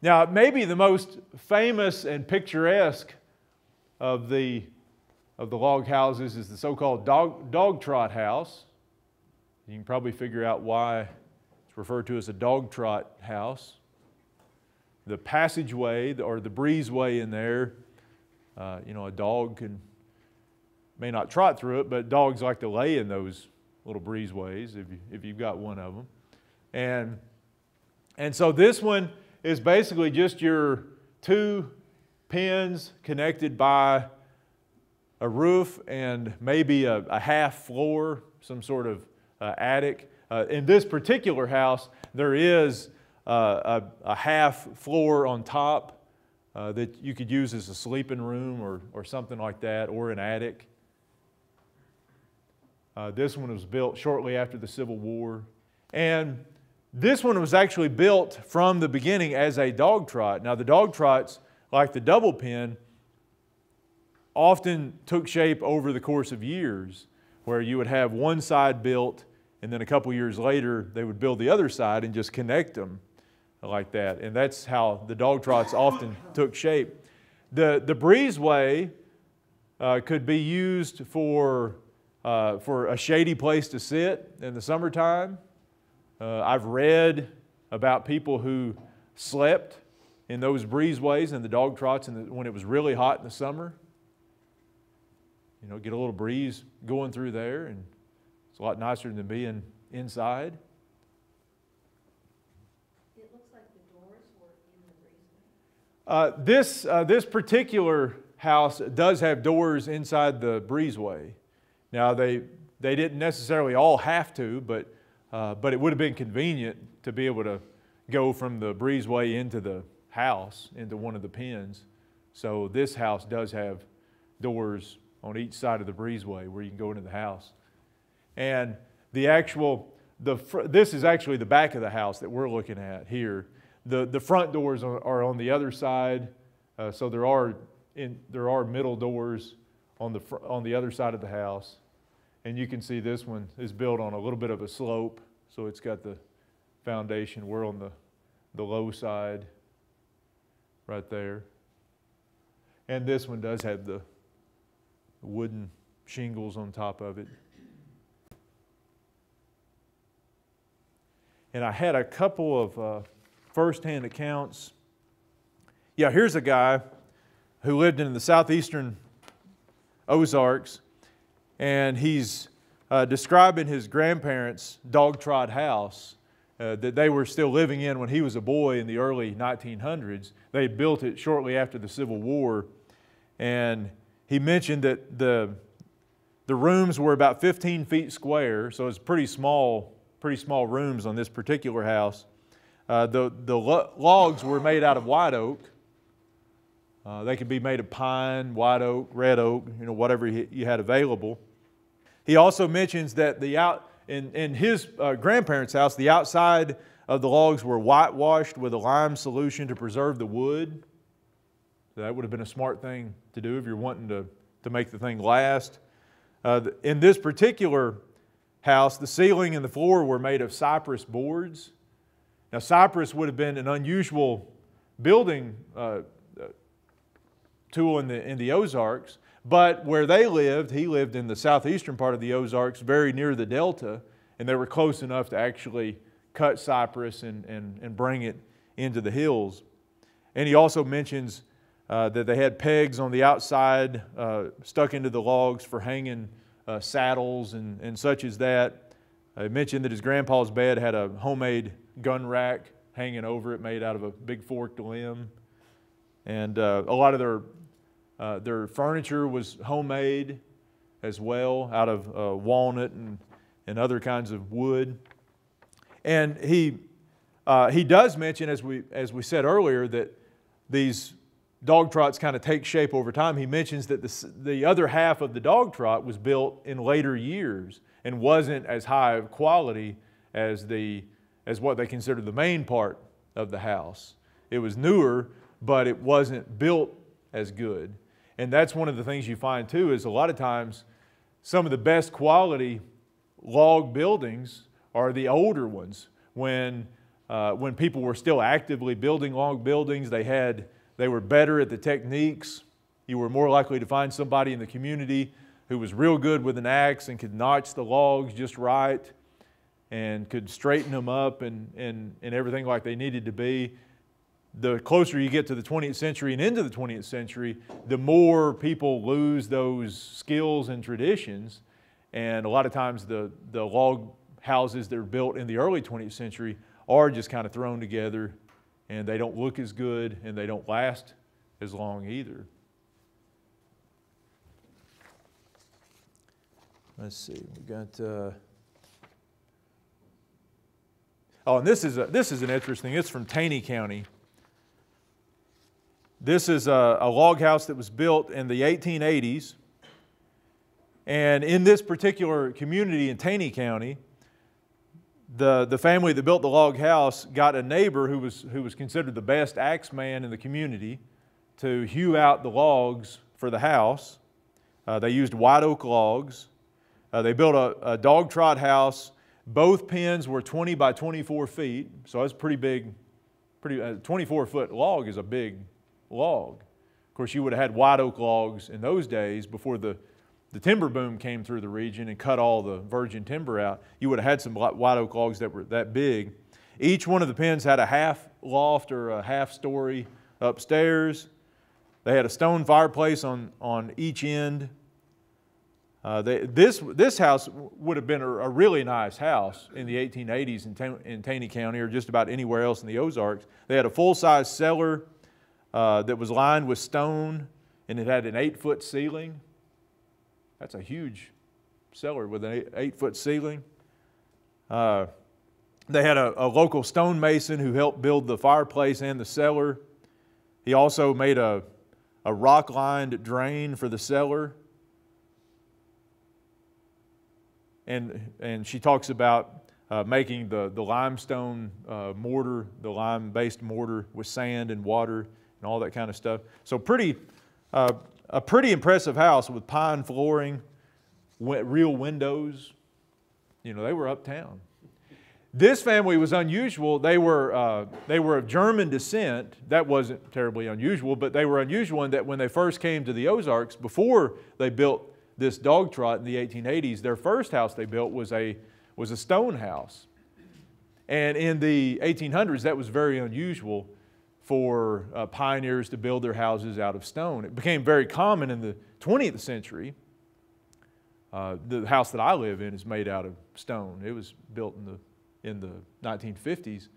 Now, maybe the most famous and picturesque of the log houses is the so-called dog trot house. You can probably figure out why it's referred to as a dog trot house. The passageway or the breezeway in there, a dog may not trot through it, but dogs like to lay in those little breezeways if you've got one of them. And so this one is basically just your two pens connected by a roof and maybe a half floor, some sort of attic. In this particular house, there is a half floor on top that you could use as a sleeping room or something like that, or an attic. This one was built shortly after the Civil War. And this one was actually built from the beginning as a dog trot. Now the dog trots, like the double pen, often took shape over the course of years, where you would have one side built and then a couple years later they would build the other side and just connect them like that. And that's how the dog trots often took shape. The breezeway could be used for a shady place to sit in the summertime. I've read about people who slept in those breezeways and the dog trots when it was really hot in the summer. Get a little breeze going through there, and it's a lot nicer than being inside. It looks like the doors were in the breezeway. This particular house does have doors inside the breezeway. Now they didn't necessarily all have to, but it would have been convenient to be able to go from the breezeway into the house, into one of the pens. So this house does have doors on each side of the breezeway where you can go into the house. And this is actually the back of the house that we're looking at here. The front doors are on the other side, so there are middle doors on the other side of the house. And you can see this one is built on a little bit of a slope, so it's got the foundation. We're on the low side right there. And this one does have the wooden shingles on top of it. And I had a couple of first-hand accounts. Yeah, here's a guy who lived in the southeastern Ozarks, and he's describing his grandparents' dog trot house that they were still living in when he was a boy in the early 1900s. They built it shortly after the Civil War, and he mentioned that the rooms were about 15 feet square, so it's pretty small rooms on this particular house. The logs were made out of white oak. They could be made of pine, white oak, red oak, whatever you had available. He also mentions that in his grandparents' house, the outside of the logs were whitewashed with a lime solution to preserve the wood. So that would have been a smart thing to do if you're wanting to make the thing last. In this particular house, the ceiling and the floor were made of cypress boards. Now, cypress would have been an unusual building tool in the Ozarks, but where he lived in the southeastern part of the Ozarks, very near the Delta, and they were close enough to actually cut cypress and bring it into the hills. And he also mentions that they had pegs on the outside stuck into the logs for hanging saddles and such as that. I mentioned that his grandpa's bed had a homemade gun rack hanging over it made out of a big forked limb. And a lot of their furniture was homemade as well, out of walnut and other kinds of wood. And he does mention, as we said earlier, that these dog trots kind of take shape over time. He mentions that the other half of the dog trot was built in later years and wasn't as high of quality as what they considered the main part of the house. It was newer, but it wasn't built as good. And that's one of the things you find too, is a lot of times some of the best quality log buildings are the older ones. When when people were still actively building log buildings, they were better at the techniques. You were more likely to find somebody in the community who was real good with an axe and could notch the logs just right and could straighten them up and everything like they needed to be. The closer you get to the 20th century and into the 20th century, the more people lose those skills and traditions. And a lot of times the log houses that were built in the early 20th century are just kind of thrown together, and they don't look as good and they don't last as long either. Let's see, we got, and this is an interesting, it's from Taney County. This is a log house that was built in the 1880s. And in this particular community in Taney County, the family that built the log house got a neighbor who was considered the best axe man in the community to hew out the logs for the house. They used white oak logs. They built a dog trot house. Both pens were 20 by 24 feet, so that's pretty big. 24-foot log is a big log. Of course, you would have had white oak logs in those days before the timber boom came through the region and cut all the virgin timber out. You would have had some white oak logs that were that big. Each one of the pens had a half loft or a half story upstairs. They had a stone fireplace on each end. This house would have been a really nice house in the 1880s in Taney County or just about anywhere else in the Ozarks. They had a full-size cellar that was lined with stone, and it had an 8-foot ceiling. That's a huge cellar with an 8-foot ceiling. They had a local stonemason who helped build the fireplace and the cellar. He also made a rock-lined drain for the cellar. And she talks about making the limestone mortar, the lime-based mortar with sand and water and all that kind of stuff. So a pretty impressive house with pine flooring, real windows. You know, they were uptown. This family was unusual. They were of German descent. That wasn't terribly unusual, but they were unusual in that when they first came to the Ozarks, before they built this dog trot in the 1880s, their first house they built was a stone house. And in the 1800s, that was very unusual for pioneers to build their houses out of stone. It became very common in the 20th century. The house that I live in is made out of stone. It was built in the 1950s.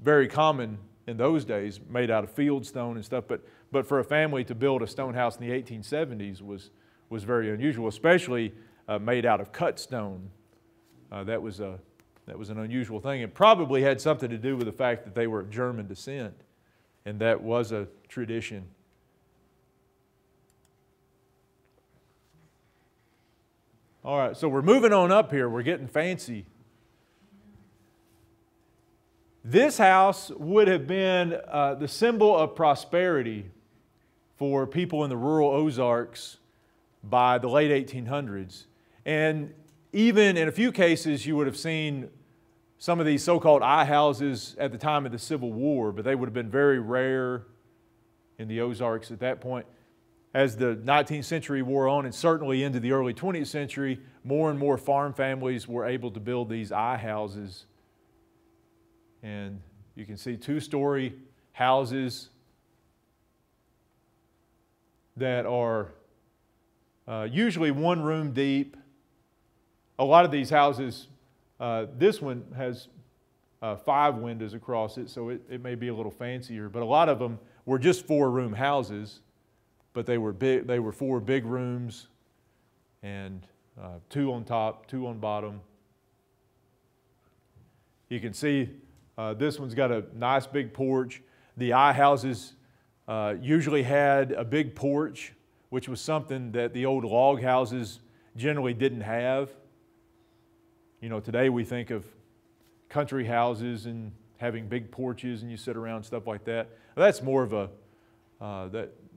Very common in those days, made out of field stone and stuff. But for a family to build a stone house in the 1870s was very unusual, especially made out of cut stone. That was an unusual thing. It probably had something to do with the fact that they were of German descent, and that was a tradition. All right, so we're moving on up here. We're getting fancy. This house would have been the symbol of prosperity for people in the rural Ozarks by the late 1800s. And even in a few cases, you would have seen some of these so-called I houses at the time of the Civil War, but they would have been very rare in the Ozarks at that point. As the 19th century wore on, and certainly into the early 20th century, more and more farm families were able to build these I houses. And you can see 2-story houses that are usually 1 room deep. A lot of these houses, this one has 5 windows across it, so it may be a little fancier, but a lot of them were just 4-room houses, but they were big. They were 4 big rooms, and 2 on top, 2 on bottom. You can see this one's got a nice big porch. The I houses usually had a big porch, which was something that the old log houses generally didn't have. You know, today we think of country houses and having big porches and you sit around, stuff like that. That's more of a,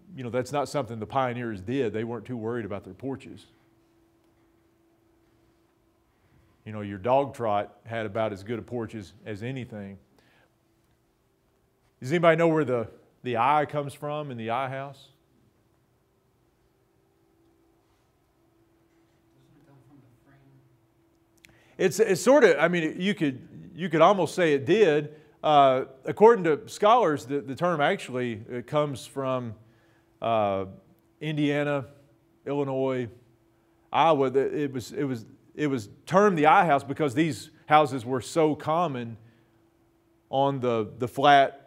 that's not something the pioneers did. They weren't too worried about their porches. You know, your dog trot had about as good a porch as anything. Does anybody know where the I comes from in the I house? Doesn't it come from the frame? It's sort of, I mean, you could almost say it did. According to scholars, the term actually comes from Indiana, Illinois, Iowa. It was termed the I house because these houses were so common on the flat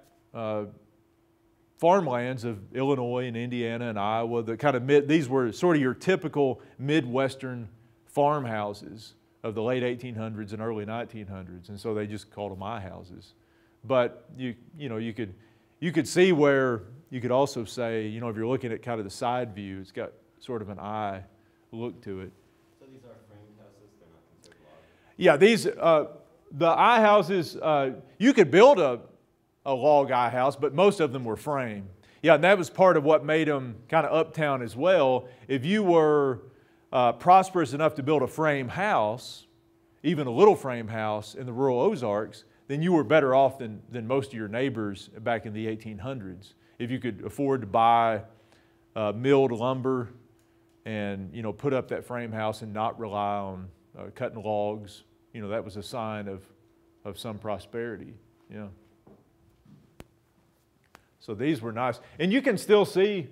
farmlands of Illinois and Indiana and Iowa. These were sort of your typical Midwestern farmhouses of the late 1800s and early 1900s, and so they just called them I houses. But you could see where you could also say, if you're looking at kind of the side view, it's got sort of an I look to it. So these are framed houses, they're not considered log? Yeah, the I houses, you could build a log I house, but most of them were frame. Yeah, and that was part of what made them kind of uptown as well. If you were prosperous enough to build a frame house, even a little frame house in the rural Ozarks, then you were better off than most of your neighbors back in the 1800s. If you could afford to buy milled lumber and put up that frame house and not rely on cutting logs, that was a sign of some prosperity. Yeah. So these were nice, and you can still see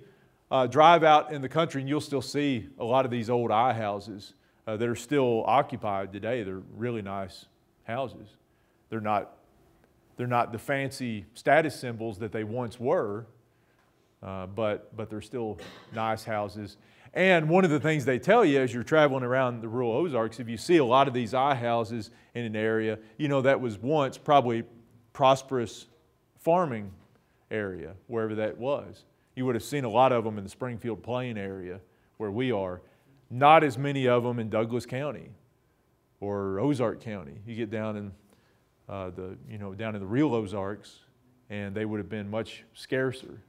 drive out in the country, and you'll still see a lot of these old I houses that are still occupied today. They're really nice houses. They're not the fancy status symbols that they once were, but they're still nice houses. And one of the things they tell you as you're traveling around the rural Ozarks, if you see a lot of these I houses in an area, that was once probably prosperous farming area, wherever that was. You would have seen a lot of them in the Springfield Plain area where we are. Not as many of them in Douglas County or Ozark County. You get down in down in the real Ozarks, and they would have been much scarcer.